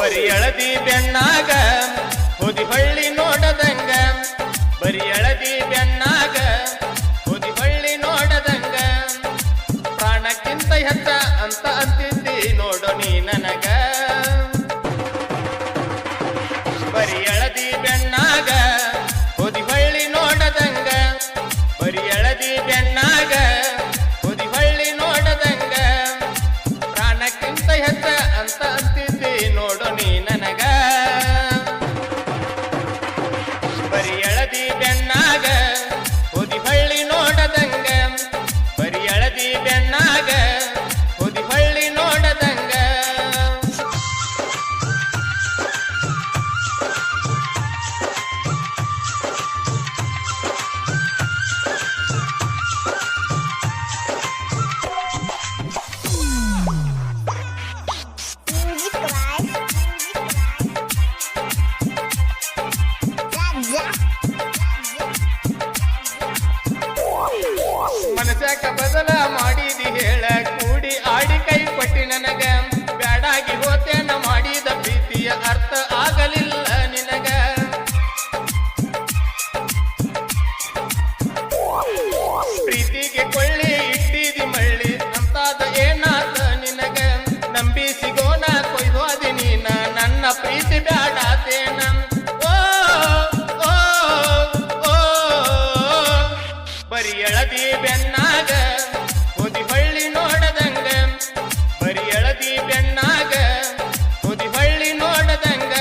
ಬರಿ ಎಳದಿ ಬೆಣ್ಣಾಗ ಹೊದಿ ಹೊಳ್ಳಿ ನೋಡದಂಗ ಬರಿ ಎಳದಿ ಬೆಣ್ಣಾಗ ಹೊದಿ ಹೊಳ್ಳಿ ನೋಡದಂಗ ಪ್ರಾಣಕ್ಕಿಂತ ಹೆಚ್ಚ ಅಂತ ಅಂತಿದ್ದಿ ನೋಡು ನೀ ನನಗ ಬರಿ ಎಳದಿ ಬೆಣ್ಣಾಗ ಹೊದಿ ಹೊಳ್ಳಿ ನೋಡದಂಗ ಬರಿ ಎಳದಿ ಬೆಣ್ಣಾಗ ಹೊದಿ ಹೊಳ್ಳಿ ನೋಡದಂಗ ಪ್ರಾಣಕ್ಕಿಂತ ಹೆಚ್ಚ ಅಂತ ಅಂತಿದ್ದಿ ನೋಡು ನೀ ನನಗ ಬರಿ ಎಳದಿ ಬೆಣ್ಣಾಗ ಹೊದಿ ಹೊಳ್ಳಿ ನೋಡದಂಗ ಬರಿ ಎಳದಿ ಬೆಣ್ಣಾಗ ಹೊದಿ ಹೊಳ್ಳಿ ನೋಡದಂಗ ಮನಸ್ಯಾಕ ಬದಲ ಮಾಡಿದಿ ಹೇಳ ಕೂಡಿ ಆಡಿ ಕೈ ಕೊಟ್ಟಿ ನನಗ ಬ್ಯಾಡಾಗಿ ಹೋತೇನ ಮಾಡಿದ ಪ್ರೀತಿಯ ಅರ್ಥ ಆಗಲಿಲ್ಲ ನಿನಗ ಪ್ರೀತಿಗೆ ಕೊಳ್ಳಿ ಇಟ್ಟಿದಿ ಮಳ್ಳಿ ಅಂತಾದ ಏನಾದ ನಿನಗ ನಂಬಿ ಸಿಗೋಣ ಕೊಯ್ದೋದಿ ನೀನ ನನ್ನ ಪ್ರೀತಿ ಬ್ಯಾಡಾತೇನ ಬರಿ ಎಳದಿ ಬೆಣ್ಣಾಗ ಹೊದಿ ಹೊಳ್ಳಿ ನೋಡದಂಗ ಬರಿ ಎಳದಿ ಬೆಣ್ಣಾಗ ಹೊದಿ ಹೊಳ್ಳಿ ನೋಡದಂಗ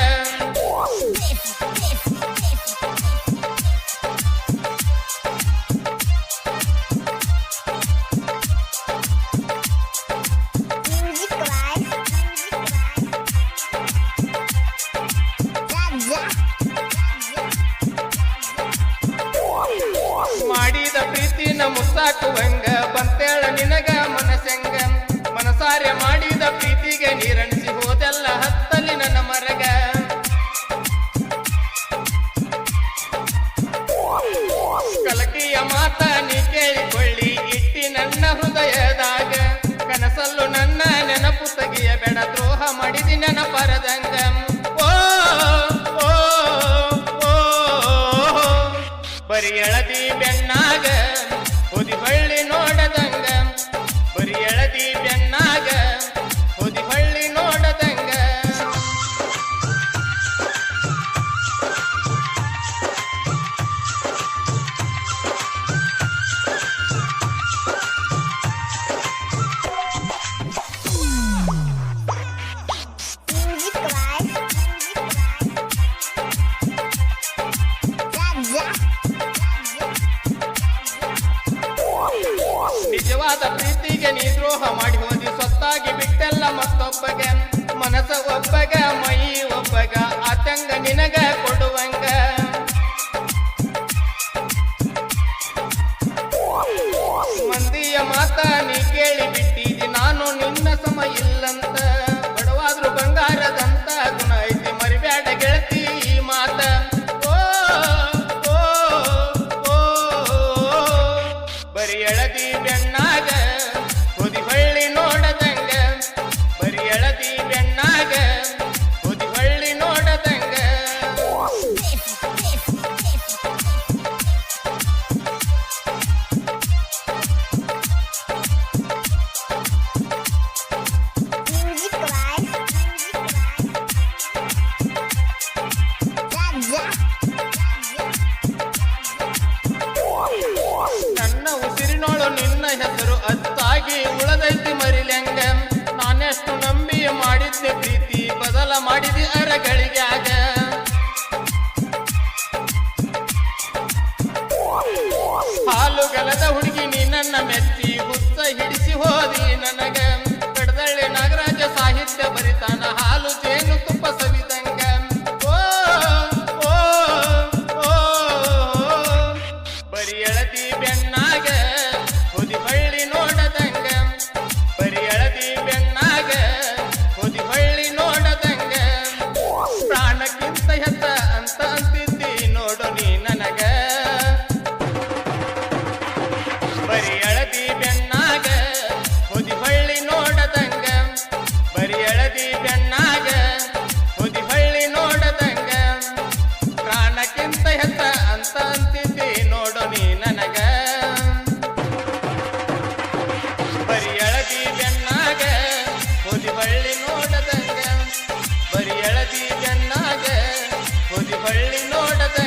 ಮಾಡಿದ ಪ್ರೀತಿನ ಮುತ್ತಾಕುವಂಗ ಬಂತೇಳ ನಿನಗ ಮನಸಂಗ ಮನಸಾರೆ ಮಾಡಿದ ಪ್ರೀತಿಗೆ ನೀರಣಿಸಿ ಹೋದೆಲ್ಲ ಹತ್ತಲಿ ನನ್ನ ಮರಗ ಕಲಕಿಯ ಮಾತ ನೀ ಕೇಳಿಕೊಳ್ಳಿ ಇಟ್ಟಿ ನನ್ನ ಹೃದಯದಾಗ ಕನಸಲ್ಲು ನನ್ನ ನೆನಪು ತೆಗಿಯ ಬೇಡ ದ್ರೋಹ ಮಾಡಿದಿ ನೆನಪರದಂಗ ಬರಿ ಎಳದಿ ಬೆಣ್ಣಾಗ ಹೊದಿ ಹೊಳ್ಳಿ ನೋಡದಂಗ ಬರಿ ಎಳದಿ ಬೆಣ್ಣಾಗ ಹೊದಿ ಹೊಳ್ಳಿ ನೋಡದಂಗ ನಿಜವಾದ ಪ್ರೀತಿಗೆ ನೀ ದ್ರೋಹ ಮಾಡಿ ಹೋದಿ ಸೊತ್ತಾಗಿ ಬಿಟ್ಟೆಲ್ಲ ಮತ್ತೊಬ್ಬಗ ಮನಸ ಒಬ್ಬಗ ಮೈ ಒಬ್ಬಗ ಆತಂಗ ನಿನಗ ಕೊಡುವಂಗ ಮಂದಿಯ ಮಾತ ನೀ ಕೇಳಿ ಬಿಟ್ಟಿದಿ ನಾನು ನಿನ್ನ ಸಮ ಇಲ್ಲಂತ ಬಡವಾದ್ರು ಬಂಗಾರದಂತ ಗುಣ ಐತಿ ಮರಿಬ್ಯಾಡ ಗೆಳತಿ ಈ ಮಾತ ಬರಿ ಎಳದಿ ಬೆಣ್ಣಾಗ ಹೊದಿ ಹೊಳ್ಳಿ ನೋಡದಂಗ ಬರಿ ಎಳದಿ ಬೆಣ್ಣಾಗ ಹೊದಿ ಹೊಳ್ಳಿ ನೋಡದಂಗ ಬೆನ್ನಾಗ ಹೋದಿ ಬಳ್ಳಿ ನೋಡದಂಗ ಬರಿ ಎಳದಿ ಬೆನ್ನಾಗ ಹೋದಿ ಬಳ್ಳಿ ನೋಡದಂಗ